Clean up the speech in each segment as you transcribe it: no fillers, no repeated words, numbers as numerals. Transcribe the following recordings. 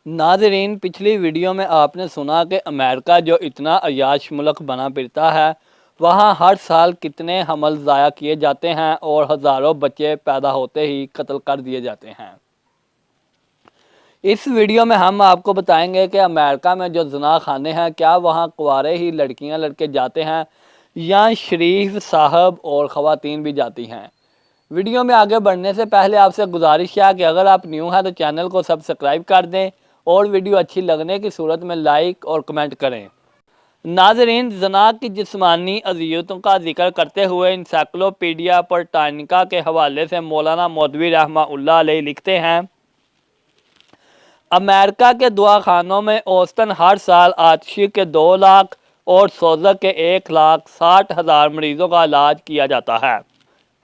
ناظرین، پچھلی ویڈیو میں آپ نے سنا کہ امریکہ جو اتنا عیاش ملک بنا پھرتا ہے، وہاں ہر سال کتنے حمل ضائع کیے جاتے ہیں اور ہزاروں بچے پیدا ہوتے ہی قتل کر دیے جاتے ہیں۔ اس ویڈیو میں ہم آپ کو بتائیں گے کہ امریکہ میں جو زنا خانے ہیں، کیا وہاں کنوارے ہی لڑکیاں لڑکے جاتے ہیں یا شریف صاحب اور خواتین بھی جاتی ہیں۔ ویڈیو میں آگے بڑھنے سے پہلے آپ سے گزارش ہے کہ اگر آپ نیو ہیں تو چینل کو سبسکرائب کر دیں اور ویڈیو اچھی لگنے کی صورت میں لائک اور کمنٹ کریں۔ ناظرین، زنا کی جسمانی اذیتوں کا ذکر کرتے ہوئے انسائکلوپیڈیا برٹانیکا کے حوالے سے مولانا مودودی رحمہ اللہ علیہ لکھتے ہیں، امریکہ کے دواخانوں میں اوسطاً ہر سال آتشی کے 2 لاکھ اور سوزک کے 1,60,000 مریضوں کا علاج کیا جاتا ہے۔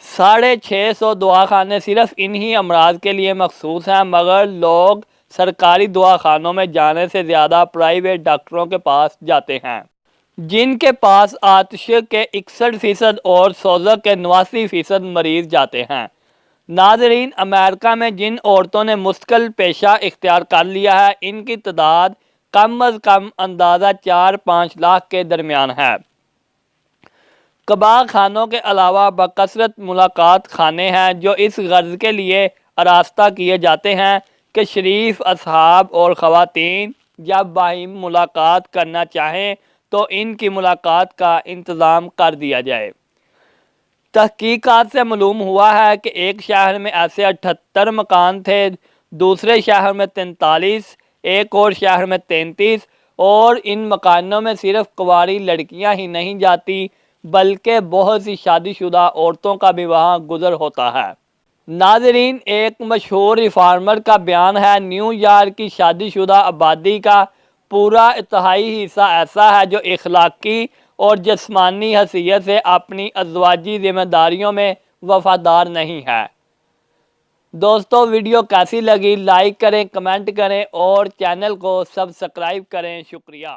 650 دواخانے صرف انہی امراض کے لیے مخصوص ہیں، مگر لوگ سرکاری دواخانوں میں جانے سے زیادہ پرائیویٹ ڈاکٹروں کے پاس جاتے ہیں، جن کے پاس آتش کے 61% اور سوزک کے 89% مریض جاتے ہیں۔ ناظرین، امریکہ میں جن عورتوں نے مستقل پیشہ اختیار کر لیا ہے، ان کی تعداد کم از کم اندازہ 4-5 لاکھ کے درمیان ہے۔ کباغ خانوں کے علاوہ بکثرت ملاقات خانے ہیں جو اس غرض کے لیے آراستہ کیے جاتے ہیں کہ شریف اصحاب اور خواتین جب باہم ملاقات کرنا چاہیں تو ان کی ملاقات کا انتظام کر دیا جائے۔ تحقیقات سے معلوم ہوا ہے کہ ایک شہر میں ایسے 78 مکان تھے، دوسرے شہر میں 43، ایک اور شہر میں 33، اور ان مکانوں میں صرف کنواری لڑکیاں ہی نہیں جاتی بلکہ بہت سی شادی شدہ عورتوں کا بھی وہاں گزر ہوتا ہے۔ ناظرین، ایک مشہور ریفارمر کا بیان ہے، نیو یارک کی شادی شدہ آبادی کا پورا اتہائی حصہ ایسا ہے جو اخلاقی اور جسمانی حیثیت سے اپنی ازواجی ذمہ داریوں میں وفادار نہیں ہے۔ دوستو، ویڈیو کیسی لگی؟ لائک کریں، کمنٹ کریں اور چینل کو سبسکرائب کریں۔ شکریہ۔